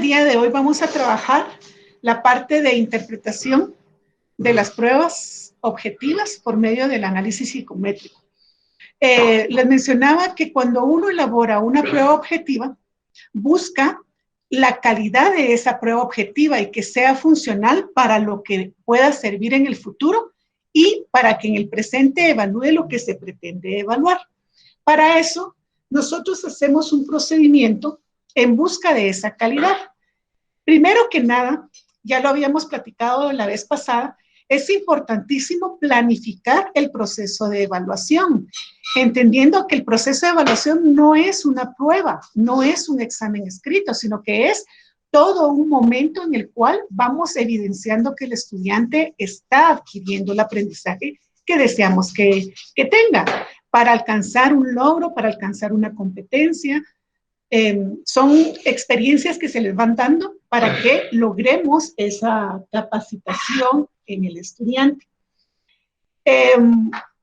día de hoy vamos a trabajar la parte de interpretación de las pruebas objetivas por medio del análisis psicométrico. Les mencionaba que cuando uno elabora una prueba objetiva, busca la calidad de esa prueba objetiva y que sea funcional para lo que pueda servir en el futuro y para que en el presente evalúe lo que se pretende evaluar. Para eso, nosotros hacemos un procedimiento en busca de esa calidad. Primero que nada, ya lo habíamos platicado la vez pasada, es importantísimo planificar el proceso de evaluación, entendiendo que el proceso de evaluación no es una prueba, no es un examen escrito, sino que es todo un momento en el cual vamos evidenciando que el estudiante está adquiriendo el aprendizaje que deseamos que tenga para alcanzar un logro, para alcanzar una competencia. Son experiencias que se les van dando para que logremos esa capacitación en el estudiante.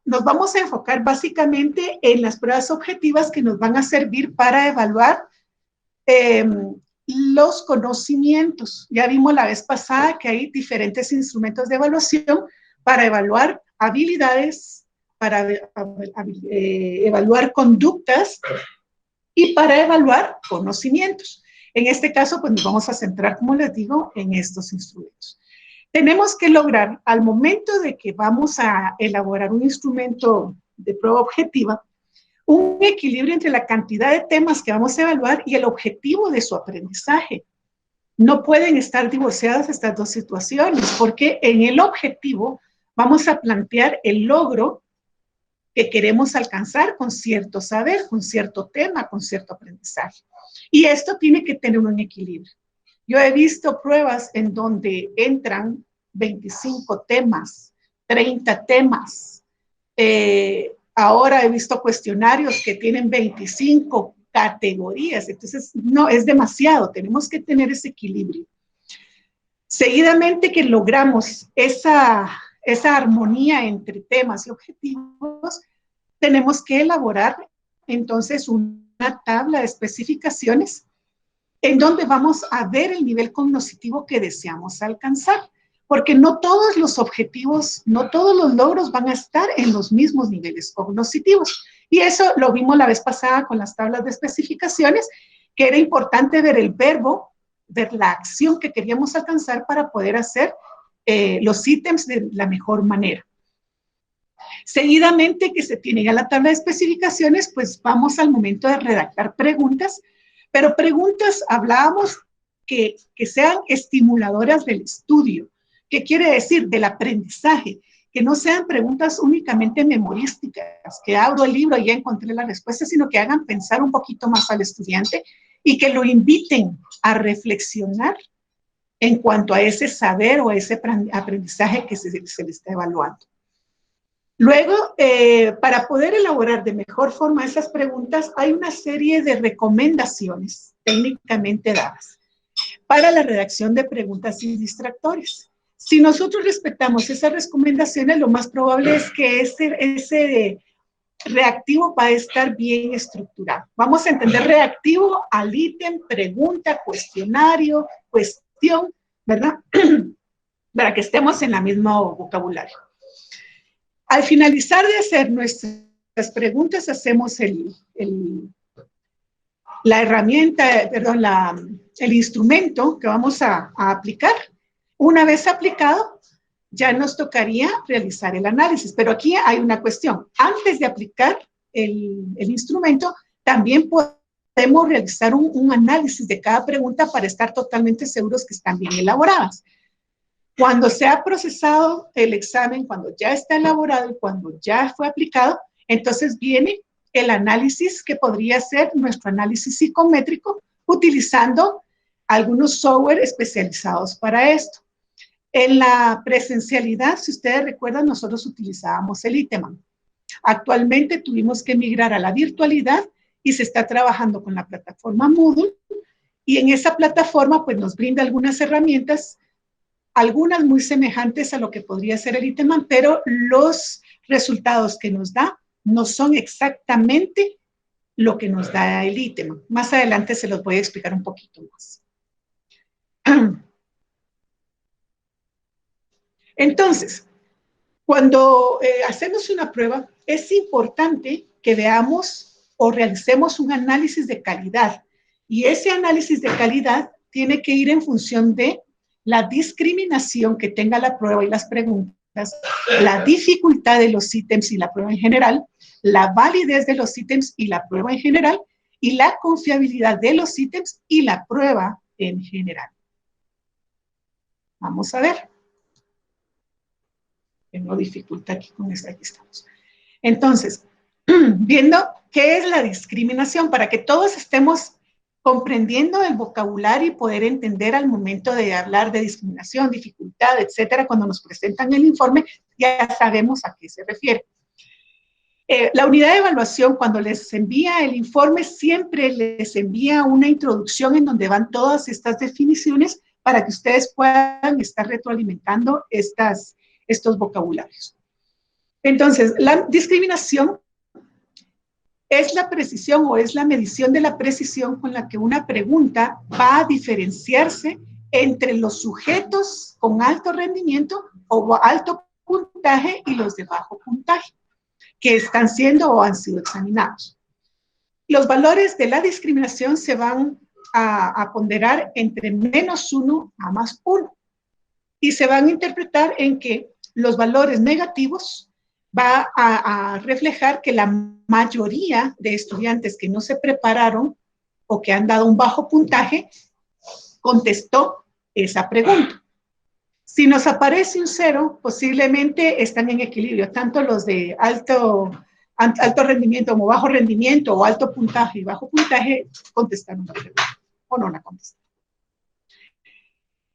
Nos vamos a enfocar básicamente en las pruebas objetivas que nos van a servir para evaluar los conocimientos. Ya vimos la vez pasada que hay diferentes instrumentos de evaluación para evaluar habilidades, para evaluar conductas y para evaluar conocimientos. En este caso, pues nos vamos a centrar, como les digo, en estos instrumentos. Tenemos que lograr, al momento de que vamos a elaborar un instrumento de prueba objetiva, un equilibrio entre la cantidad de temas que vamos a evaluar y el objetivo de su aprendizaje. No pueden estar divorciadas estas dos situaciones, porque en el objetivo vamos a plantear el logro que queremos alcanzar con cierto saber, con cierto tema, con cierto aprendizaje. Y esto tiene que tener un equilibrio. Yo he visto pruebas en donde entran 25 temas, 30 temas. Ahora he visto cuestionarios que tienen 25 categorías. Entonces, no, es demasiado. Tenemos que tener ese equilibrio. Seguidamente que logramos esa armonía entre temas y objetivos, tenemos que elaborar entonces una tabla de especificaciones en donde vamos a ver el nivel cognitivo que deseamos alcanzar, porque no todos los objetivos, no todos los logros van a estar en los mismos niveles cognitivos. Y eso lo vimos la vez pasada con las tablas de especificaciones, que era importante ver el verbo, ver la acción que queríamos alcanzar para poder hacer los ítems de la mejor manera. Seguidamente que se tiene ya la tabla de especificaciones, pues vamos al momento de redactar preguntas, pero preguntas hablábamos que sean estimuladoras del estudio. ¿Qué quiere decir? Del aprendizaje, que no sean preguntas únicamente memorísticas, que abro el libro y ya encontré la respuesta, sino que hagan pensar un poquito más al estudiante y que lo inviten a reflexionar en cuanto a ese saber o ese aprendizaje que se le está evaluando. Luego, para poder elaborar de mejor forma esas preguntas, hay una serie de recomendaciones técnicamente dadas para la redacción de preguntas sin distractores. Si nosotros respetamos esas recomendaciones, lo más probable es que ese reactivo va a estar bien estructurado. Vamos a entender reactivo al ítem, pregunta, cuestionario, cuestión, ¿verdad? Para que estemos en el mismo vocabulario. Al finalizar de hacer nuestras preguntas, hacemos la herramienta, perdón, el instrumento que vamos a aplicar. Una vez aplicado, ya nos tocaría realizar el análisis. Pero aquí hay una cuestión. Antes de aplicar el instrumento, también podemos realizar un análisis de cada pregunta para estar totalmente seguros que están bien elaboradas. Cuando se ha procesado el examen, cuando ya está elaborado y cuando ya fue aplicado, entonces viene el análisis que podría ser nuestro análisis psicométrico utilizando algunos software especializados para esto. En la presencialidad, si ustedes recuerdan, nosotros utilizábamos el Iteman. Actualmente tuvimos que migrar a la virtualidad y se está trabajando con la plataforma Moodle y en esa plataforma pues nos brinda algunas herramientas, algunas muy semejantes a lo que podría ser el Iteman, pero los resultados que nos da no son exactamente lo que nos da el Iteman. Más adelante se los voy a explicar un poquito más. Entonces, cuando hacemos una prueba, es importante que veamos o realicemos un análisis de calidad. Y ese análisis de calidad tiene que ir en función de la discriminación que tenga la prueba y las preguntas, la dificultad de los ítems y la prueba en general, la validez de los ítems y la prueba en general, y la confiabilidad de los ítems y la prueba en general. Vamos a ver. Tengo dificultad aquí con esta, aquí estamos. Entonces, viendo qué es la discriminación, para que todos estemos comprendiendo el vocabulario y poder entender al momento de hablar de discriminación, dificultad, etcétera, cuando nos presentan el informe, ya sabemos a qué se refiere. La unidad de evaluación, cuando les envía el informe, siempre les envía una introducción en donde van todas estas definiciones para que ustedes puedan estar retroalimentando estos vocabularios. Entonces, la discriminación es la precisión o es la medición de la precisión con la que una pregunta va a diferenciarse entre los sujetos con alto rendimiento o alto puntaje y los de bajo puntaje, que están siendo o han sido examinados. Los valores de la discriminación se van a ponderar entre -1 a +1 y se van a interpretar en que los valores negativos va a reflejar que la mayoría de estudiantes que no se prepararon o que han dado un bajo puntaje contestó esa pregunta. Si nos aparece un 0, posiblemente están en equilibrio, tanto los de alto rendimiento como bajo rendimiento o alto puntaje y bajo puntaje contestaron la pregunta o no la contestaron.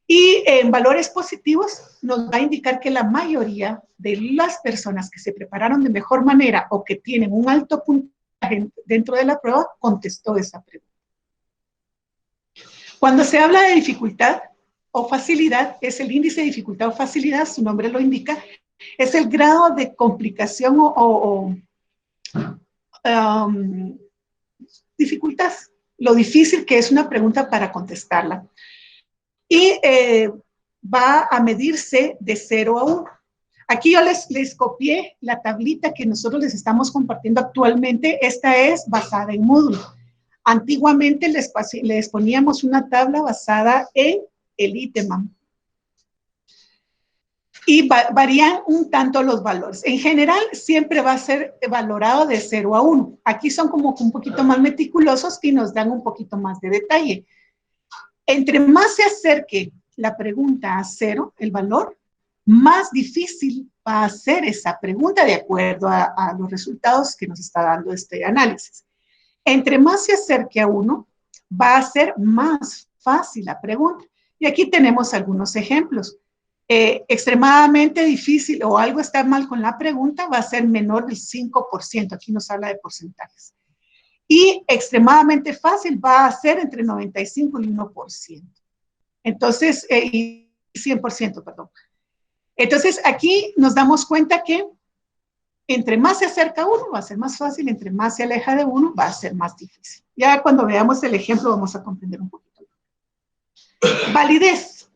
Y en valores positivos nos va a indicar que la mayoría de las personas que se prepararon de mejor manera o que tienen un alto puntaje dentro de la prueba contestó esa pregunta. Cuando se habla de dificultad o facilidad, es el índice de dificultad o facilidad, su nombre lo indica, es el grado de complicación dificultad, lo difícil que es una pregunta para contestarla. Y va a medirse de 0 a 1. Aquí yo les copié la tablita que nosotros les estamos compartiendo actualmente. Esta es basada en módulo. Antiguamente les poníamos una tabla basada en el ITEMAM. Y varían un tanto los valores. En general, siempre va a ser valorado de 0 a 1. Aquí son como un poquito más meticulosos y nos dan un poquito más de detalle. Entre más se acerque la pregunta a 0, el valor, más difícil va a ser esa pregunta de acuerdo a los resultados que nos está dando este análisis. Entre más se acerque a 1, va a ser más fácil la pregunta. Y aquí tenemos algunos ejemplos. Extremadamente difícil o algo está mal con la pregunta va a ser menor del 5%. Aquí nos habla de porcentajes. Y extremadamente fácil va a ser entre 95 y 1%. Entonces, y 100%, perdón. Entonces, aquí nos damos cuenta que entre más se acerca a 1, va a ser más fácil, entre más se aleja de 1, va a ser más difícil. Ya cuando veamos el ejemplo vamos a comprender un poquito. Validez.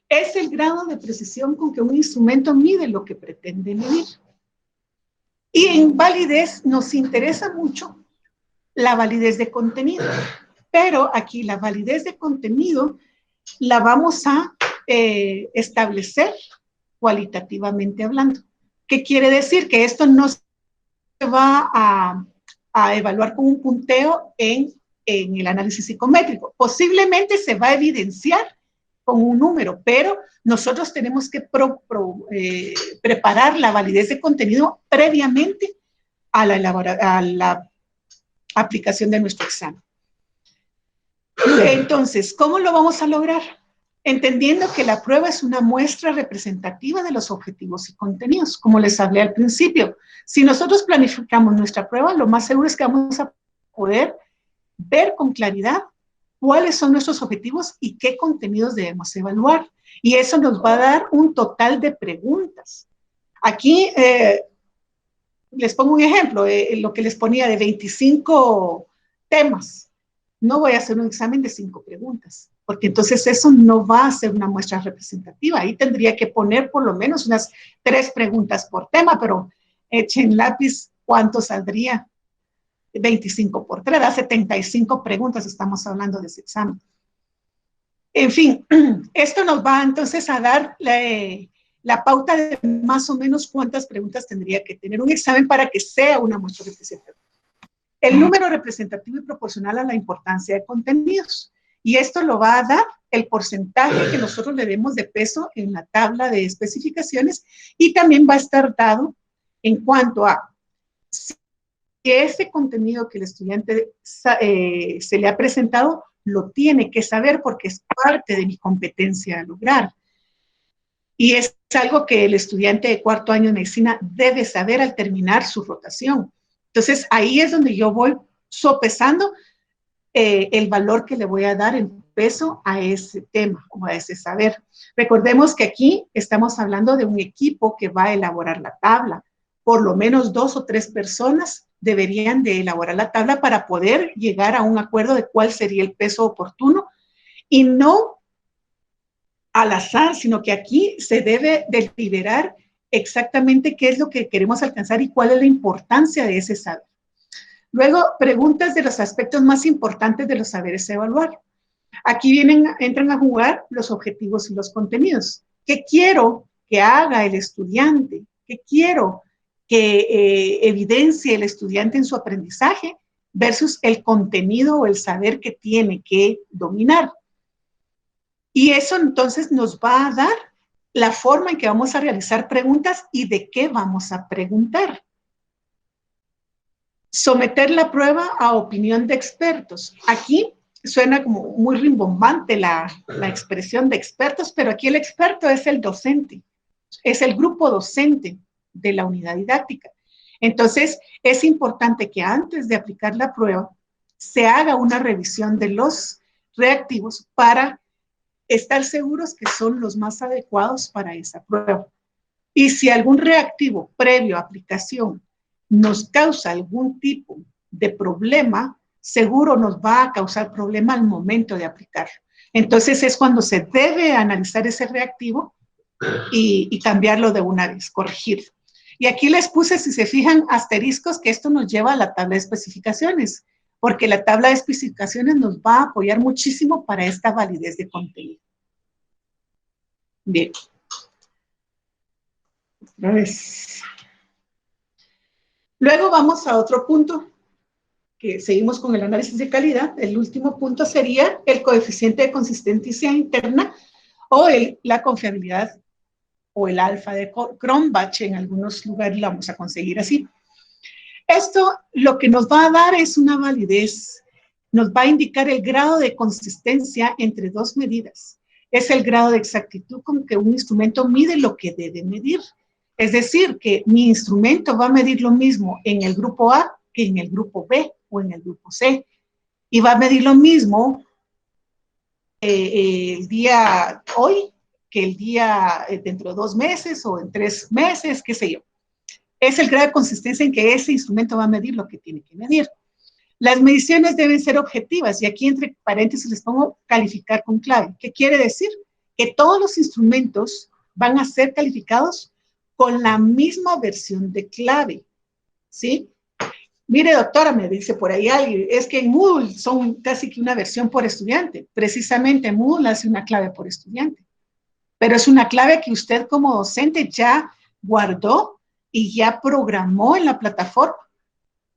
Es el grado de precisión con que un instrumento mide lo que pretende medir. Y en validez nos interesa mucho la validez de contenido. Pero aquí la validez de contenido la vamos a establecer cualitativamente hablando. ¿Qué quiere decir? Que esto no se va a evaluar con un punteo en el análisis psicométrico. Posiblemente se va a evidenciar con un número, pero nosotros tenemos que preparar la validez de contenido previamente a la aplicación de nuestro examen. Entonces, ¿cómo lo vamos a lograr? Entendiendo que la prueba es una muestra representativa de los objetivos y contenidos, como les hablé al principio. Si nosotros planificamos nuestra prueba, lo más seguro es que vamos a poder ver con claridad cuáles son nuestros objetivos y qué contenidos debemos evaluar. Y eso nos va a dar un total de preguntas. Aquí les pongo un ejemplo, lo que les ponía de 25 temas. No voy a hacer un examen de 5 preguntas. porque entonces eso no va a ser una muestra representativa. Ahí tendría que poner por lo menos unas 3 preguntas por tema, pero echen lápiz, ¿cuánto saldría? 25 por 3, da 75 preguntas, estamos hablando de ese examen. En fin, esto nos va entonces a dar la pauta de más o menos cuántas preguntas tendría que tener un examen para que sea una muestra representativa. El número representativo y proporcional a la importancia de contenidos. Y esto lo va a dar el porcentaje que nosotros le demos de peso en la tabla de especificaciones, y también va a estar dado en cuanto a si ese contenido que el estudiante se le ha presentado lo tiene que saber porque es parte de mi competencia a lograr. Y es algo que el estudiante de 4º año de medicina debe saber al terminar su rotación. Entonces, ahí es donde yo voy sopesando el valor que le voy a dar en peso a ese tema o a ese saber. Recordemos que aquí estamos hablando de un equipo que va a elaborar la tabla. Por lo menos 2 o 3 personas deberían de elaborar la tabla para poder llegar a un acuerdo de cuál sería el peso oportuno, y no al azar, sino que aquí se debe deliberar exactamente qué es lo que queremos alcanzar y cuál es la importancia de ese saber. Luego, preguntas de los aspectos más importantes de los saberes a evaluar. Aquí entran a jugar los objetivos y los contenidos. ¿Qué quiero que haga el estudiante? ¿Qué quiero que evidencie el estudiante en su aprendizaje versus el contenido o el saber que tiene que dominar? Y eso entonces nos va a dar la forma en que vamos a realizar preguntas y de qué vamos a preguntar. Someter la prueba a opinión de expertos. Aquí suena como muy rimbombante la expresión de expertos, pero aquí el experto es el docente, es el grupo docente de la unidad didáctica. Entonces, es importante que antes de aplicar la prueba se haga una revisión de los reactivos para estar seguros que son los más adecuados para esa prueba. Y si algún reactivo previo a aplicación nos causa algún tipo de problema, seguro nos va a causar problema al momento de aplicarlo. Entonces es cuando se debe analizar ese reactivo y cambiarlo de una vez, corregirlo. Y aquí les puse, si se fijan, asteriscos, que esto nos lleva a la tabla de especificaciones, porque la tabla de especificaciones nos va a apoyar muchísimo para esta validez de contenido. Bien. Otra vez. Luego vamos a otro punto, que seguimos con el análisis de calidad. El último punto sería el coeficiente de consistencia interna o la confiabilidad o el alfa de Cronbach. En algunos lugares lo vamos a conseguir así. Esto lo que nos va a dar es una validez, nos va a indicar el grado de consistencia entre 2 medidas. Es el grado de exactitud con que un instrumento mide lo que debe medir. Es decir, que mi instrumento va a medir lo mismo en el grupo A que en el grupo B o en el grupo C. Y va a medir lo mismo el día hoy que el día dentro de 2 meses o en 3 meses, qué sé yo. Es el grado de consistencia en que ese instrumento va a medir lo que tiene que medir. Las mediciones deben ser objetivas, y aquí entre paréntesis les pongo calificar con clave. ¿Qué quiere decir? Que todos los instrumentos van a ser calificados con la misma versión de clave, ¿sí? Mire, doctora, me dice por ahí alguien, es que en Moodle son casi que una versión por estudiante. Precisamente Moodle hace una clave por estudiante, pero es una clave que usted como docente ya guardó y ya programó en la plataforma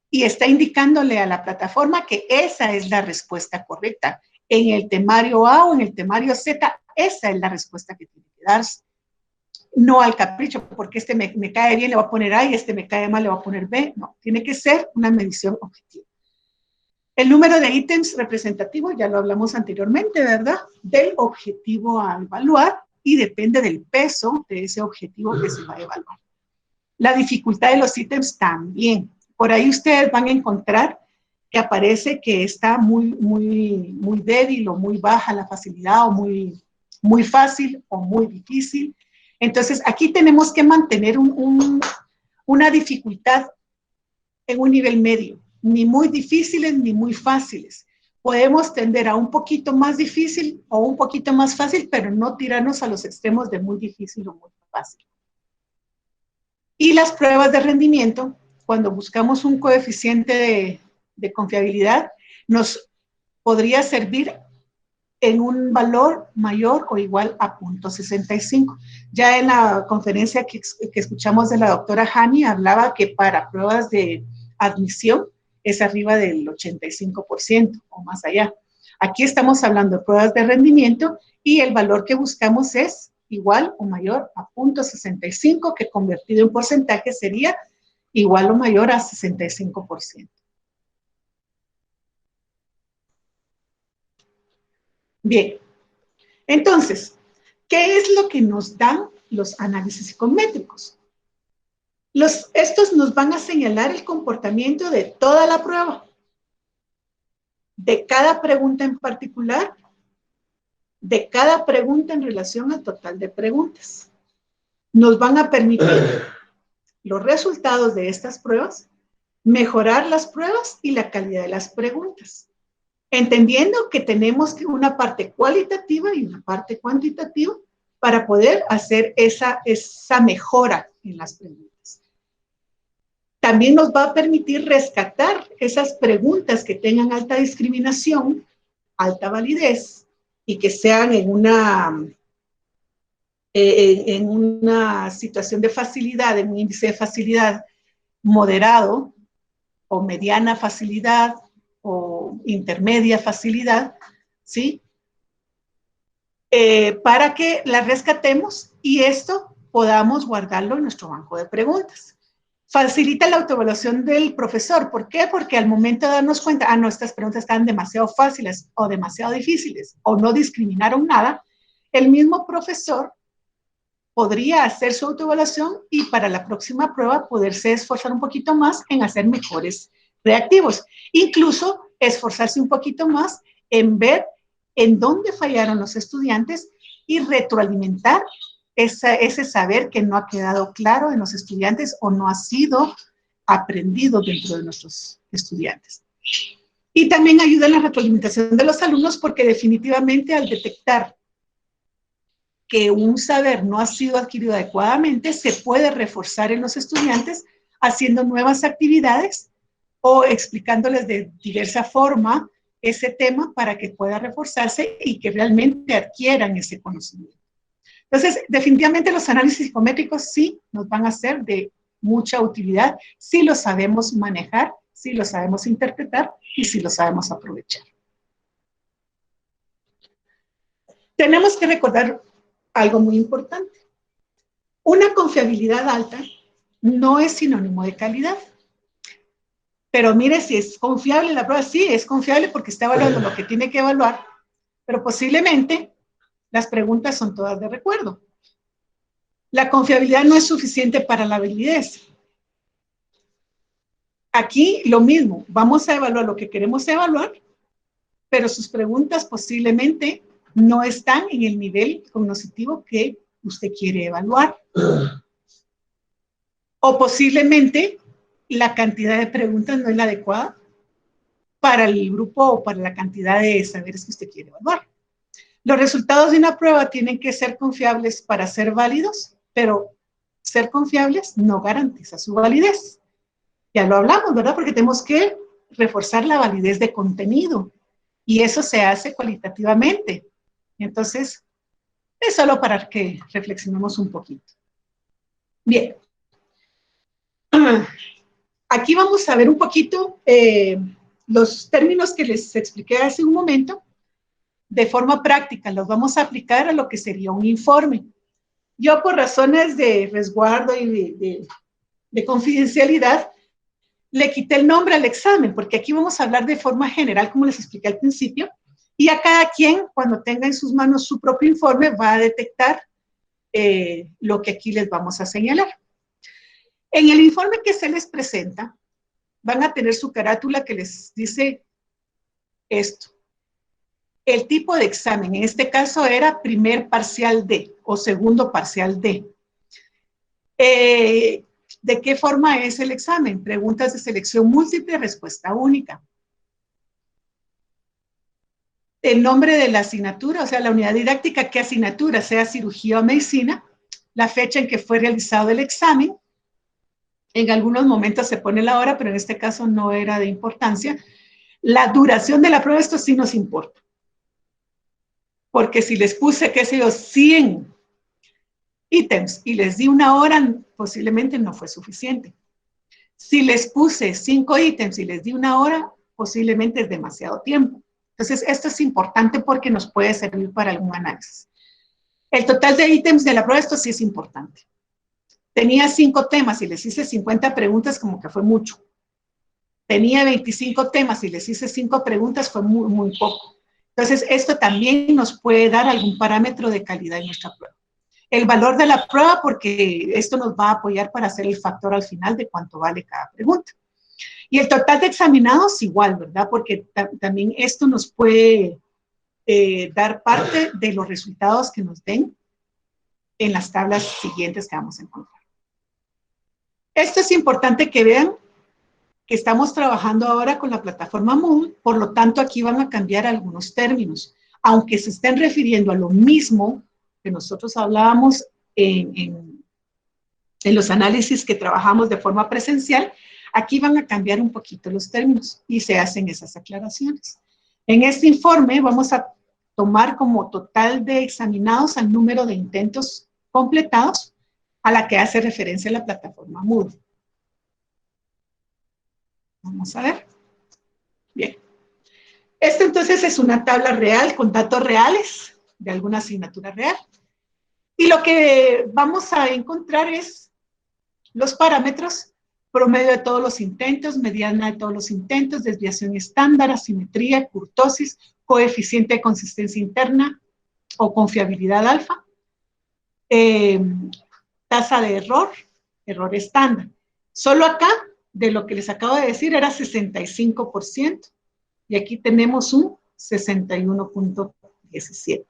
y está indicándole a la plataforma que esa es la respuesta correcta. En el temario A o en el temario Z, esa es la respuesta que tiene que darse. No al capricho, porque este me cae bien, le voy a poner A, y este me cae mal, le voy a poner B. No, tiene que ser una medición objetiva. El número de ítems representativo, ya lo hablamos anteriormente, ¿verdad? Del objetivo a evaluar, y depende del peso de ese objetivo que se va a evaluar. La dificultad de los ítems también. Por ahí ustedes van a encontrar que aparece que está muy débil o muy baja la facilidad, o muy fácil o muy difícil. Entonces, aquí tenemos que mantener una dificultad en un nivel medio, ni muy difíciles ni muy fáciles, podemos tender a un poquito más difícil o un poquito más fácil, pero no tirarnos a los extremos de muy difícil o muy fácil. Y las pruebas de rendimiento, cuando buscamos un coeficiente de confiabilidad, nos podría servir en un valor mayor o igual a 0.65. Ya en la conferencia que escuchamos de la doctora Hani, hablaba que para pruebas de admisión es arriba del 85% o más allá. Aquí estamos hablando de pruebas de rendimiento y el valor que buscamos es igual o mayor a 0.65, que convertido en porcentaje sería igual o mayor a 65%. Bien, entonces, ¿qué es lo que nos dan los análisis psicométricos? Estos nos van a señalar el comportamiento de toda la prueba, de cada pregunta en particular, de cada pregunta en relación al total de preguntas. Nos van a permitir los resultados de estas pruebas, mejorar las pruebas y la calidad de las preguntas, entendiendo que tenemos una parte cualitativa y una parte cuantitativa para poder hacer esa mejora en las preguntas. También nos va a permitir rescatar esas preguntas que tengan alta discriminación, alta validez y que sean en una situación de facilidad, en un índice de facilidad moderado o mediana facilidad o intermedia facilidad, ¿sí? Para que las rescatemos y esto podamos guardarlo en nuestro banco de preguntas. Facilita la autoevaluación del profesor. ¿Por qué? Porque al momento de darnos cuenta, no, estas preguntas están demasiado fáciles o demasiado difíciles o no discriminaron nada, el mismo profesor podría hacer su autoevaluación y para la próxima prueba poderse esforzar un poquito más en hacer mejores reactivos. Incluso esforzarse un poquito más en ver en dónde fallaron los estudiantes y retroalimentar ese saber que no ha quedado claro en los estudiantes o no ha sido aprendido dentro de nuestros estudiantes. Y también ayuda en la retroalimentación de los alumnos porque definitivamente al detectar que un saber no ha sido adquirido adecuadamente, se puede reforzar en los estudiantes haciendo nuevas actividades o explicándoles de diversa forma ese tema para que pueda reforzarse y que realmente adquieran ese conocimiento. Entonces, definitivamente los análisis psicométricos sí nos van a ser de mucha utilidad si lo sabemos manejar, si lo sabemos interpretar y si lo sabemos aprovechar. Tenemos que recordar algo muy importante. Una confiabilidad alta no es sinónimo de calidad. Pero mire, si es confiable la prueba, sí, es confiable porque está evaluando lo que tiene que evaluar, pero posiblemente las preguntas son todas de recuerdo. La confiabilidad no es suficiente para la validez. Aquí lo mismo, vamos a evaluar lo que queremos evaluar, pero sus preguntas posiblemente no están en el nivel cognitivo que usted quiere evaluar. O posiblemente la cantidad de preguntas no es la adecuada para el grupo o para la cantidad de saberes que usted quiere evaluar. Los resultados de una prueba tienen que ser confiables para ser válidos, pero ser confiables no garantiza su validez. Ya lo hablamos, ¿verdad? Porque tenemos que reforzar la validez de contenido y eso se hace cualitativamente. Entonces, es solo para que reflexionemos un poquito. Bien. Aquí vamos a ver un poquito los términos que les expliqué hace un momento. De forma práctica, los vamos a aplicar a lo que sería un informe. Yo, por razones de resguardo y de confidencialidad, le quité el nombre al examen, porque aquí vamos a hablar de forma general, como les expliqué al principio, y a cada quien, cuando tenga en sus manos su propio informe, va a detectar lo que aquí les vamos a señalar. En el informe que se les presenta, van a tener su carátula que les dice esto. El tipo de examen, en este caso era primer parcial D o segundo parcial D. ¿De qué forma es el examen? Preguntas de selección múltiple, respuesta única. el nombre de la asignatura, o sea, la unidad didáctica, qué asignatura, sea cirugía o medicina, la fecha en que fue realizado el examen. En algunos momentos se pone la hora, pero en este caso no era de importancia. La duración de la prueba, esto sí nos importa. Porque si les puse, qué sé yo, 100 ítems y les di una hora, posiblemente no fue suficiente. Si les puse 5 ítems y les di una hora, posiblemente es demasiado tiempo. Entonces, esto es importante porque nos puede servir para algún análisis. El total de ítems de la prueba, esto sí es importante. Tenía 5 temas y les hice 50 preguntas, como que fue mucho. Tenía 25 temas y les hice 5 preguntas, fue muy, muy poco. Entonces, esto también nos puede dar algún parámetro de calidad en nuestra prueba. El valor de la prueba, porque esto nos va a apoyar para hacer el factor al final de cuánto vale cada pregunta. Y el total de examinados igual, ¿verdad? Porque también esto nos puede dar parte de los resultados que nos den en las tablas siguientes que vamos a encontrar. Esto es importante que vean que estamos trabajando ahora con la plataforma Moodle, por lo tanto aquí van a cambiar algunos términos, aunque se estén refiriendo a lo mismo que nosotros hablábamos en los análisis que trabajamos de forma presencial, aquí van a cambiar un poquito los términos y se hacen esas aclaraciones. En este informe vamos a tomar como total de examinados al número de intentos completados a la que hace referencia la plataforma Moodle. Vamos a ver. Bien. Esto entonces es una tabla real con datos reales de alguna asignatura real. Y lo que vamos a encontrar es los parámetros: promedio de todos los intentos, mediana de todos los intentos, desviación estándar, asimetría, kurtosis, coeficiente de consistencia interna o confiabilidad alfa, tasa de error, error estándar. Solo acá, de lo que les acabo de decir, era 65%, y aquí tenemos un 61.17.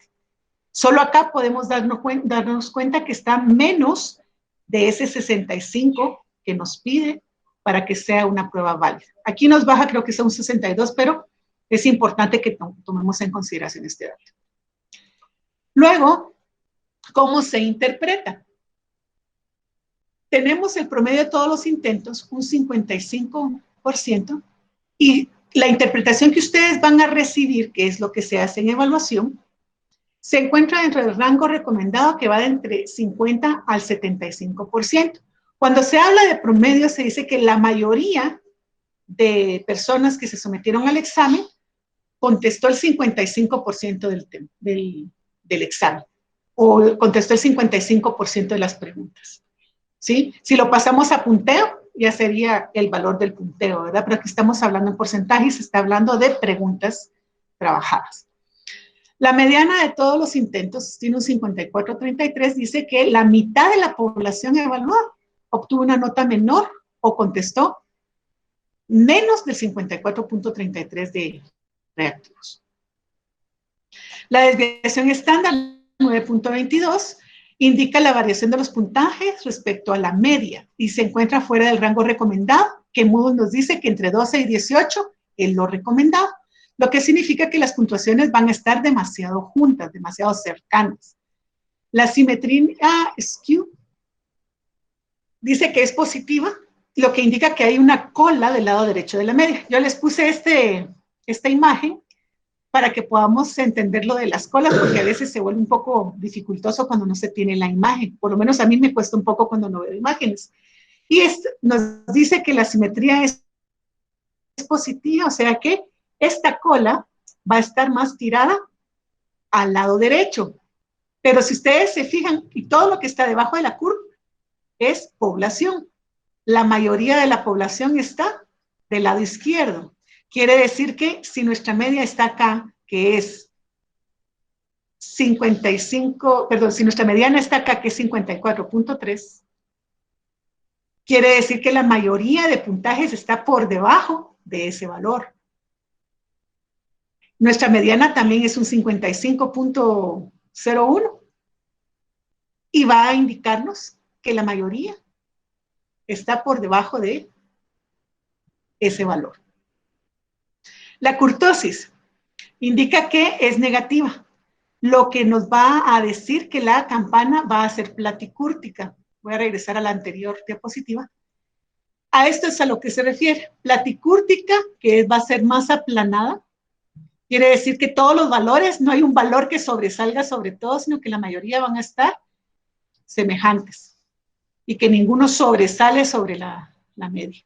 Solo acá podemos darnos cuenta que está menos de ese 65 que nos pide para que sea una prueba válida. Aquí nos baja, creo que es un 62, pero es importante que tomemos en consideración este dato. Luego, ¿cómo se interpreta? Tenemos el promedio de todos los intentos, un 55%, y la interpretación que ustedes van a recibir, que es lo que se hace en evaluación, se encuentra dentro del rango recomendado, que va de entre 50 al 75%. Cuando se habla de promedio, se dice que la mayoría de personas que se sometieron al examen contestó el 55% del examen, o contestó el 55% de las preguntas. ¿Sí? Si lo pasamos a punteo, ya sería el valor del punteo, ¿verdad? Pero aquí estamos hablando en porcentaje y se está hablando de preguntas trabajadas. La mediana de todos los intentos tiene un 54.33, dice que la mitad de la población evaluada obtuvo una nota menor o contestó menos del 54.33 de reactivos. La desviación estándar, 9.22, indica la variación de los puntajes respecto a la media y se encuentra fuera del rango recomendado, que Moodle nos dice que entre 12 y 18 es lo recomendado, lo que significa que las puntuaciones van a estar demasiado juntas, demasiado cercanas. La simetría skew dice que es positiva, lo que indica que hay una cola del lado derecho de la media. Yo les puse esta imagen para que podamos entender lo de las colas, porque a veces se vuelve un poco dificultoso cuando no se tiene la imagen. Por lo menos a mí me cuesta un poco cuando no veo imágenes. Y nos dice que la simetría es positiva, o sea que esta cola va a estar más tirada al lado derecho. Pero si ustedes se fijan, y todo lo que está debajo de la curva es población. La mayoría de la población está del lado izquierdo. Quiere decir que si nuestra media está acá, que es 55, perdón, si nuestra mediana está acá, que es 54.3, quiere decir que la mayoría de puntajes está por debajo de ese valor. Nuestra mediana también es un 55.01 y va a indicarnos que la mayoría está por debajo de ese valor. La kurtosis. indica que es negativa, lo que nos va a decir que la campana va a ser platicúrtica. Voy a regresar a la anterior diapositiva. A esto es a lo que se refiere. Platicúrtica, que va a ser más aplanada, quiere decir que todos los valores, no hay un valor que sobresalga sobre todo, sino que la mayoría van a estar semejantes y que ninguno sobresale sobre la media.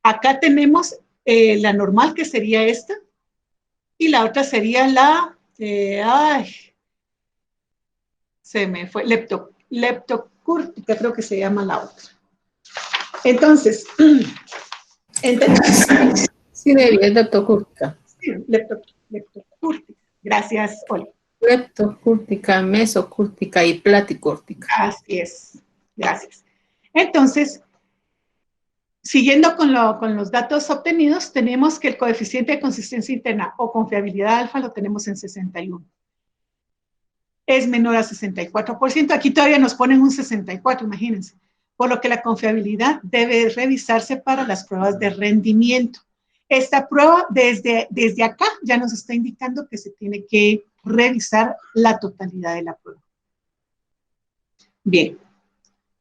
Acá tenemos la normal, que sería esta, y la otra sería la, se me fue, leptocúrtica, creo que se llama la otra. Entonces, sí, es leptocúrtica. Sí, leptocúrtica. Gracias, Oli. Leptocúrtica, mesocúrtica y platicúrtica. Así es, gracias. Entonces, siguiendo con los datos obtenidos, tenemos que el coeficiente de consistencia interna o confiabilidad alfa lo tenemos en 61. Es menor a 64%. Aquí todavía nos ponen un 64, imagínense. Por lo que la confiabilidad debe revisarse para las pruebas de rendimiento. Esta prueba desde acá ya nos está indicando que se tiene que revisar la totalidad de la prueba. Bien,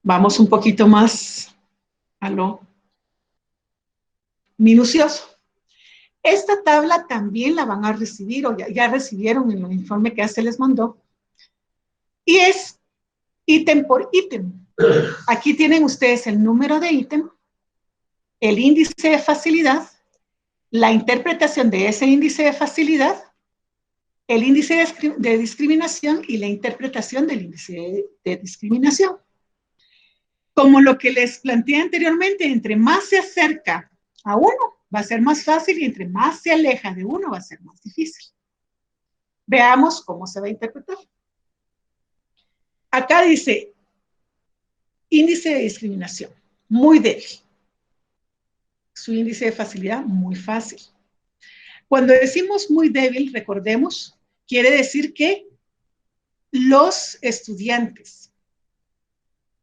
vamos un poquito más a lo minucioso. Esta tabla también la van a recibir o ya recibieron en el informe que ya se les mandó. Y es ítem por ítem. Aquí tienen ustedes el número de ítem, el índice de facilidad, la interpretación de ese índice de facilidad, el índice de discriminación y la interpretación del índice de discriminación. Como lo que les planteé anteriormente, entre más se acerca a uno, va a ser más fácil, y entre más se aleja de uno, va a ser más difícil. Veamos cómo se va a interpretar. Acá dice, índice de discriminación, muy débil. Su índice de facilidad, muy fácil. Cuando decimos muy débil, recordemos, quiere decir que los estudiantes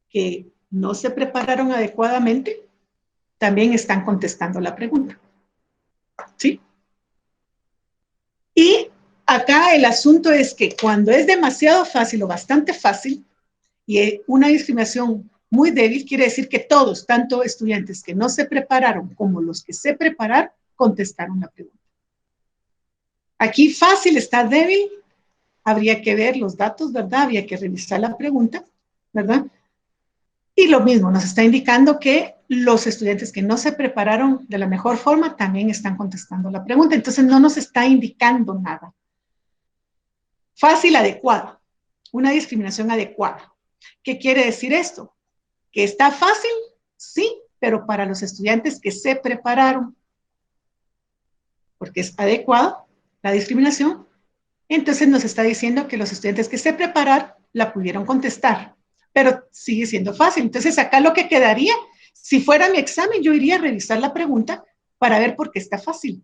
que no se prepararon adecuadamente también están contestando la pregunta. ¿Sí? Y acá el asunto es que cuando es demasiado fácil o bastante fácil y una discriminación muy débil, quiere decir que todos, tanto estudiantes que no se prepararon como los que se prepararon, contestaron la pregunta. Aquí fácil está débil, habría que ver los datos, ¿verdad? Habría que revisar la pregunta, ¿verdad? Y lo mismo, nos está indicando que los estudiantes que no se prepararon de la mejor forma también están contestando la pregunta. Entonces no nos está indicando nada. Fácil, adecuado. Una discriminación adecuada. ¿Qué quiere decir esto? Que está fácil, sí, pero para los estudiantes que se prepararon, porque es adecuado la discriminación, entonces nos está diciendo que los estudiantes que se prepararon la pudieron contestar, pero sigue siendo fácil. Entonces acá lo que quedaría, si fuera mi examen, yo iría a revisar la pregunta para ver por qué está fácil.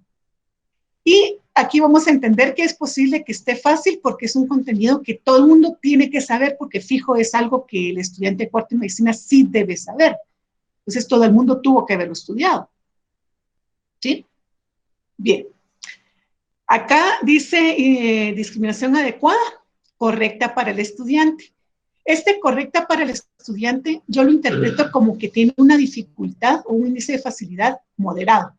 Y aquí vamos a entender que es posible que esté fácil porque es un contenido que todo el mundo tiene que saber, porque fijo es algo que el estudiante de cuarto de medicina sí debe saber. Entonces todo el mundo tuvo que haberlo estudiado. ¿Sí? Bien. Acá dice discriminación adecuada, correcta para el estudiante. Correcta para el estudiante, yo lo interpreto como que tiene una dificultad o un índice de facilidad moderado.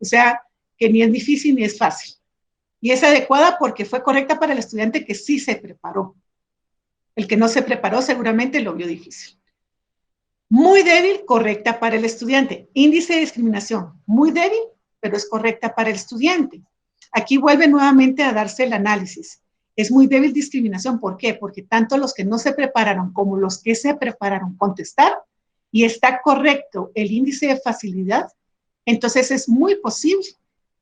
O sea, que ni es difícil ni es fácil. Y es adecuada porque fue correcta para el estudiante que sí se preparó. El que no se preparó seguramente lo vio difícil. Muy débil, correcta para el estudiante. Índice de discriminación, muy débil, pero es correcta para el estudiante. Aquí vuelve nuevamente a darse el análisis. Es muy débil discriminación, ¿por qué? Porque tanto los que no se prepararon como los que se prepararon contestaron y está correcto el índice de facilidad, entonces es muy posible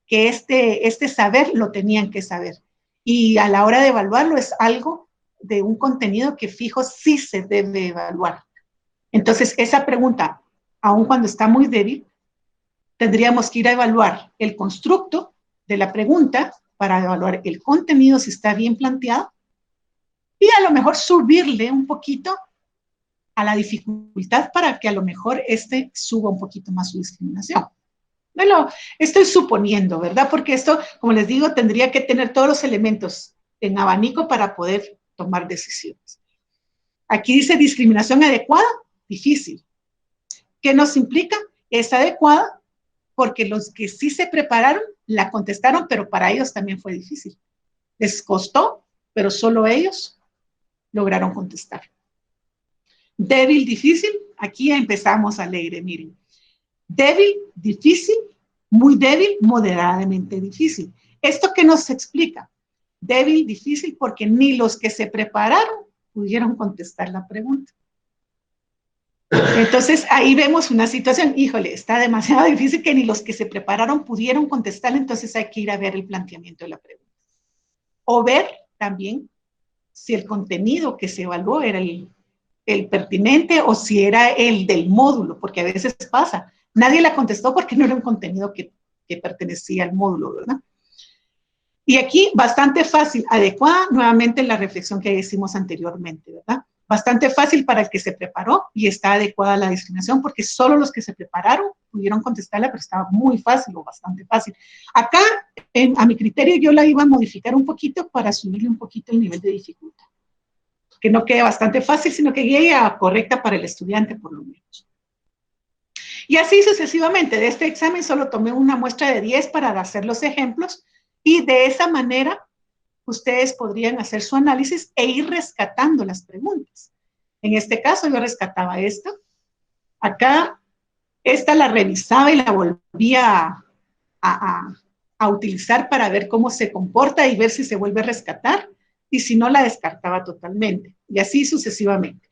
que este saber lo tenían que saber. Y a la hora de evaluarlo es algo de un contenido que fijo sí se debe evaluar. Entonces esa pregunta, aun cuando está muy débil, tendríamos que ir a evaluar el constructo de la pregunta para evaluar el contenido si está bien planteado y a lo mejor subirle un poquito a la dificultad para que a lo mejor suba un poquito más su discriminación. Bueno, estoy suponiendo, ¿verdad? Porque esto, como les digo, tendría que tener todos los elementos en abanico para poder tomar decisiones. Aquí dice discriminación adecuada, difícil. ¿Qué nos implica? Es adecuada porque los que sí se prepararon la contestaron, pero para ellos también fue difícil. Les costó, pero solo ellos lograron contestar. Débil, difícil, aquí empezamos alegre, miren. Débil, difícil, muy débil, moderadamente difícil. ¿Esto qué nos explica? Débil, difícil, porque ni los que se prepararon pudieron contestar la pregunta. Entonces, ahí vemos una situación, híjole, está demasiado difícil que ni los que se prepararon pudieron contestar, entonces hay que ir a ver el planteamiento de la pregunta. O ver también si el contenido que se evaluó era el pertinente o si era el del módulo, porque a veces pasa. Nadie la contestó porque no era un contenido que pertenecía al módulo, ¿verdad? Y aquí, bastante fácil, adecuada, nuevamente la reflexión que hicimos anteriormente, ¿verdad? Bastante fácil para el que se preparó y está adecuada la discriminación porque solo los que se prepararon pudieron contestarla, pero estaba muy fácil o bastante fácil. Acá, a mi criterio, yo la iba a modificar un poquito para subirle un poquito el nivel de dificultad. Que no quede bastante fácil, sino que llegue a correcta para el estudiante, por lo menos. Y así sucesivamente. De este examen solo tomé una muestra de 10 para hacer los ejemplos y de esa manera ustedes podrían hacer su análisis e ir rescatando las preguntas. En este caso yo rescataba esta. Acá, esta la revisaba y la volvía a utilizar para ver cómo se comporta y ver si se vuelve a rescatar y si no la descartaba totalmente y así sucesivamente.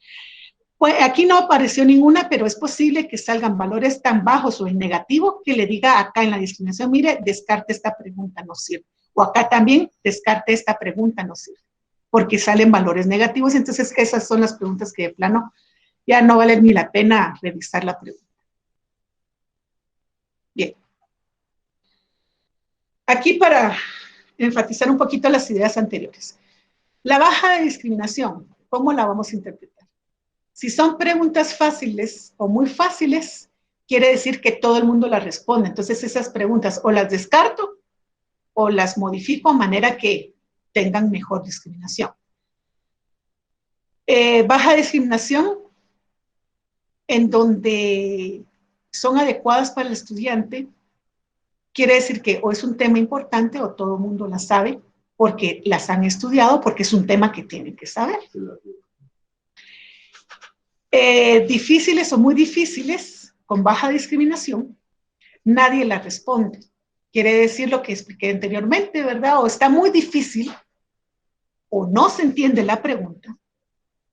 Pues aquí no apareció ninguna, pero es posible que salgan valores tan bajos o en negativo que le diga acá en la discriminación, mire, descarte esta pregunta, no sirve. O acá también, descarte esta pregunta, no sirve. Porque salen valores negativos, entonces esas son las preguntas que de plano ya no vale ni la pena revisar la pregunta. Bien. Aquí para enfatizar un poquito las ideas anteriores. La baja de discriminación, ¿cómo la vamos a interpretar? Si son preguntas fáciles o muy fáciles, quiere decir que todo el mundo las responde. Entonces esas preguntas o las descarto o las modifico a manera que tengan mejor discriminación. Baja discriminación en donde son adecuadas para el estudiante, quiere decir que o es un tema importante o todo el mundo la sabe porque las han estudiado, porque es un tema que tienen que saber. Difíciles o muy difíciles, con baja discriminación, nadie la responde. Quiere decir lo que expliqué anteriormente, ¿verdad? O está muy difícil, o no se entiende la pregunta,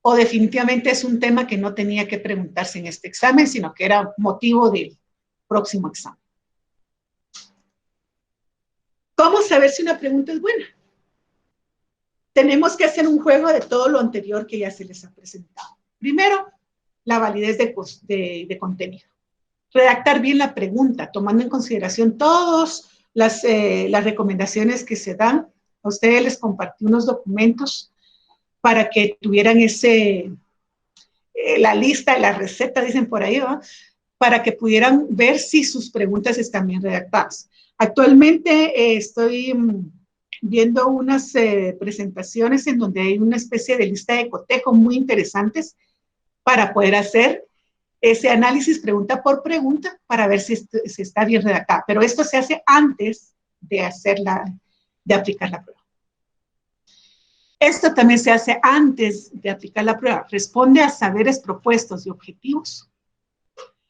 o definitivamente es un tema que no tenía que preguntarse en este examen, sino que era motivo del próximo examen. ¿Cómo saber si una pregunta es buena? Tenemos que hacer un juego de todo lo anterior que ya se les ha presentado. Primero, la validez de contenido. Redactar bien la pregunta, tomando en consideración todas las recomendaciones que se dan. A ustedes les compartí unos documentos para que tuvieran la lista, la receta, dicen por ahí, ¿no? Para que pudieran ver si sus preguntas están bien redactadas. Actualmente estoy viendo unas presentaciones en donde hay una especie de lista de cotejo muy interesantes para poder hacer ese análisis pregunta por pregunta para ver si está bien redactada. Pero esto se hace antes de aplicar la prueba. Esto también se hace antes de aplicar la prueba. Responde a saberes propuestos y objetivos.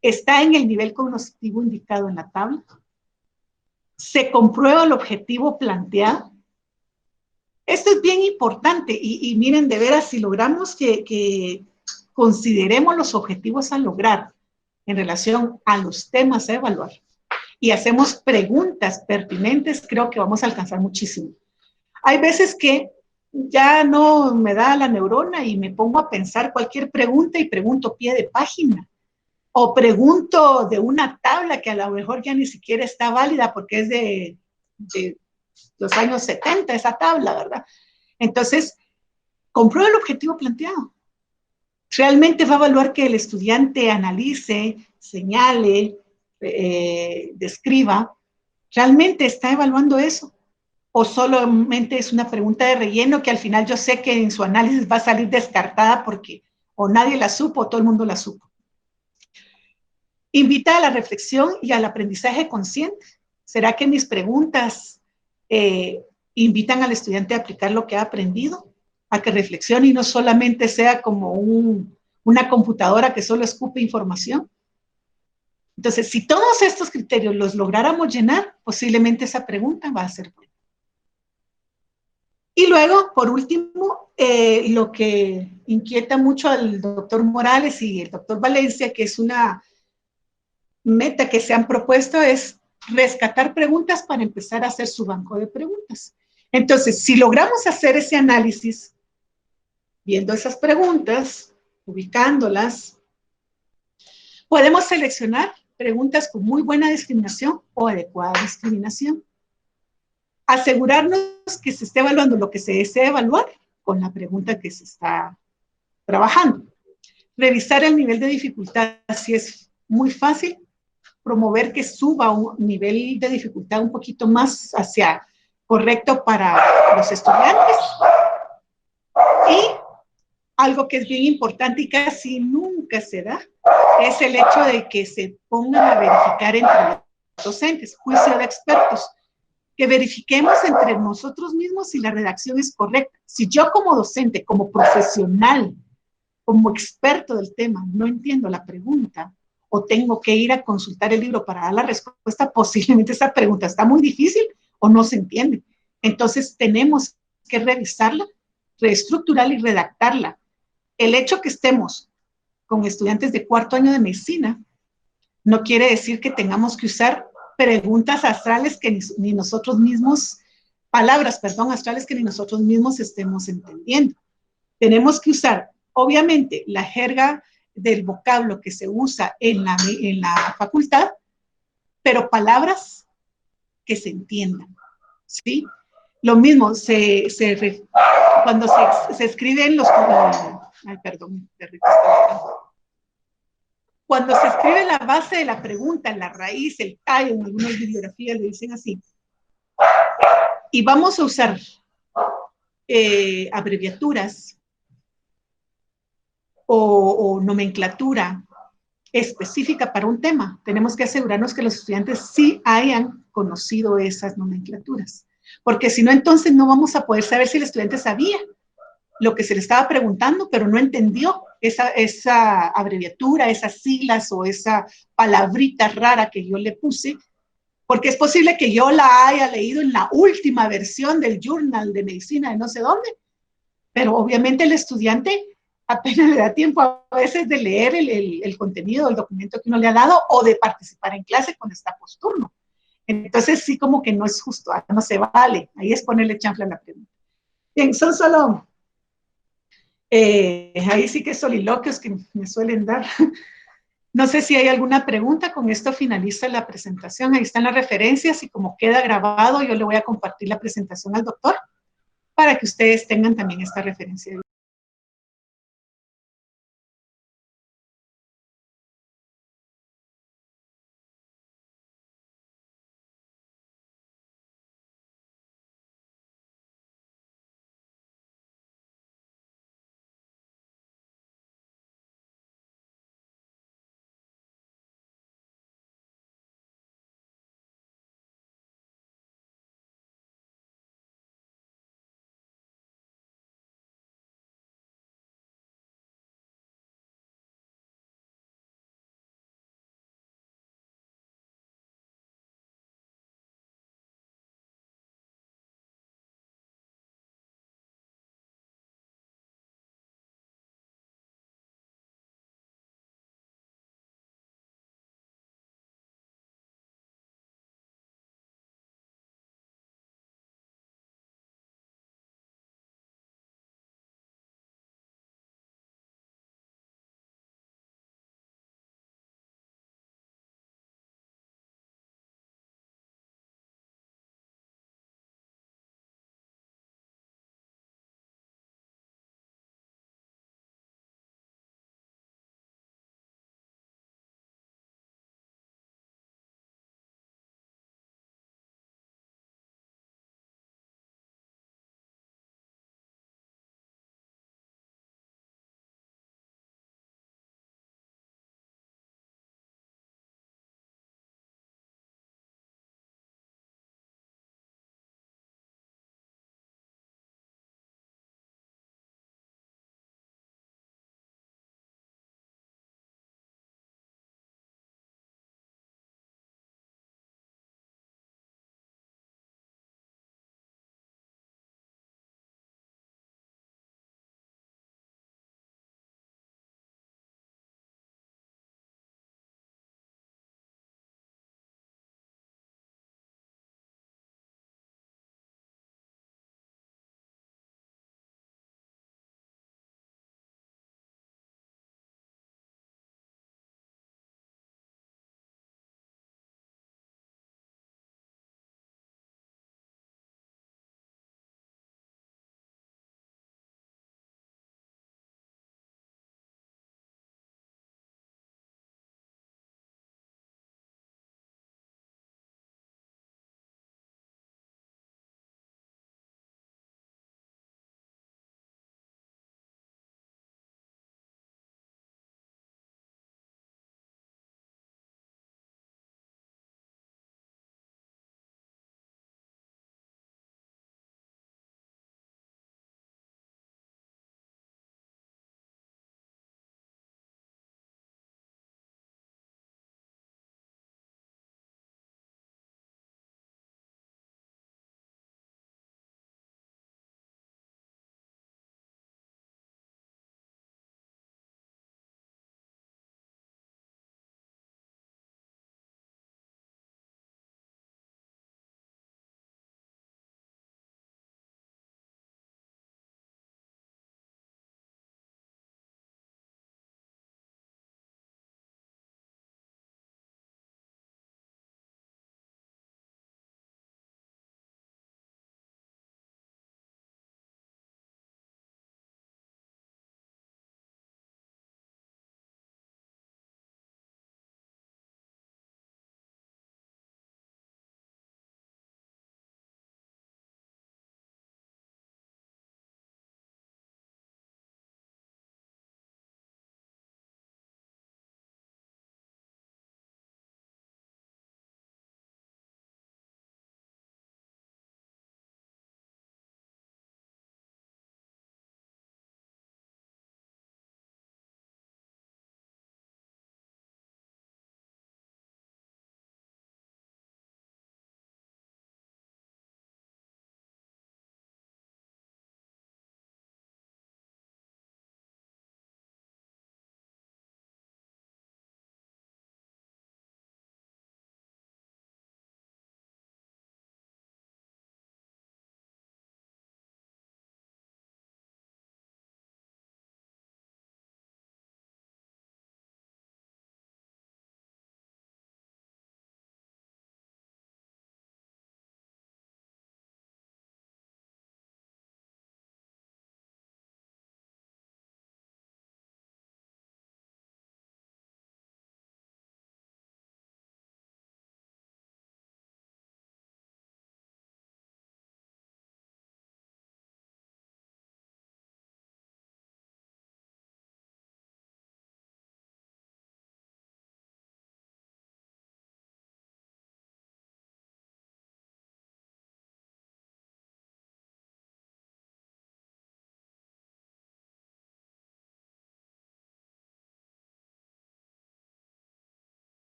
Está en el nivel cognitivo indicado en la tabla. Se comprueba el objetivo planteado. Esto es bien importante y miren, de veras, si logramos que consideremos los objetivos a lograr en relación a los temas a evaluar y hacemos preguntas pertinentes, creo que vamos a alcanzar muchísimo. Hay veces que ya no me da la neurona y me pongo a pensar cualquier pregunta y pregunto pie de página o pregunto de una tabla que a lo mejor ya ni siquiera está válida porque es de los años 70 esa tabla, ¿verdad? Entonces, comprueba el objetivo planteado. Realmente va a evaluar que el estudiante analice, señale, describa, ¿realmente está evaluando eso? ¿O solamente es una pregunta de relleno que al final yo sé que en su análisis va a salir descartada porque o nadie la supo o todo el mundo la supo? Invita a la reflexión y al aprendizaje consciente. ¿Será que mis preguntas invitan al estudiante a aplicar lo que ha aprendido? A que reflexione y no solamente sea como una computadora que solo escupe información. Entonces, si todos estos criterios los lográramos llenar, posiblemente esa pregunta va a ser buena. Y luego, por último, lo que inquieta mucho al doctor Morales y el doctor Valencia, que es una meta que se han propuesto, es rescatar preguntas para empezar a hacer su banco de preguntas. Entonces, si logramos hacer ese análisis, viendo esas preguntas, ubicándolas, podemos seleccionar preguntas con muy buena discriminación o adecuada discriminación. Asegurarnos que se esté evaluando lo que se desea evaluar con la pregunta que se está trabajando. Revisar el nivel de dificultad, si es muy fácil, promover que suba un nivel de dificultad un poquito más hacia correcto para los estudiantes. Y algo que es bien importante y casi nunca se da, es el hecho de que se pongan a verificar entre los docentes, juicio de expertos, que verifiquemos entre nosotros mismos si la redacción es correcta. Si yo como docente, como profesional, como experto del tema, no entiendo la pregunta, o tengo que ir a consultar el libro para dar la respuesta, posiblemente esa pregunta está muy difícil o no se entiende. Entonces tenemos que revisarla, reestructurarla y redactarla. El hecho que estemos con estudiantes de cuarto año de medicina no quiere decir que tengamos que usar preguntas astrales que ni nosotros mismos, palabras, perdón, astrales que ni nosotros mismos estemos entendiendo. Tenemos que usar, obviamente, la jerga del vocablo que se usa en la facultad, pero palabras que se entiendan, ¿sí? Lo mismo, cuando se escriben los... Ay, perdón, perrito. Cuando se escribe la base de la pregunta, la raíz, el tallo, en algunas bibliografías le dicen así, y vamos a usar abreviaturas o nomenclatura específica para un tema, tenemos que asegurarnos que los estudiantes sí hayan conocido esas nomenclaturas, porque si no, entonces no vamos a poder saber si el estudiante sabía lo que se le estaba preguntando, pero no entendió esa abreviatura, esas siglas o esa palabrita rara que yo le puse, porque es posible que yo la haya leído en la última versión del Journal de Medicina de no sé dónde, pero obviamente el estudiante apenas le da tiempo a veces de leer el contenido del documento que uno le ha dado o de participar en clase cuando está posturno. Entonces sí como que no es justo, no se vale, ahí es ponerle chanfle a la pregunta. Bien, son solo... ahí sí que soliloquios que me suelen dar. No sé si hay alguna pregunta, con esto finaliza la presentación. Ahí están las referencias y como queda grabado, yo le voy a compartir la presentación al doctor para que ustedes tengan también esta referencia.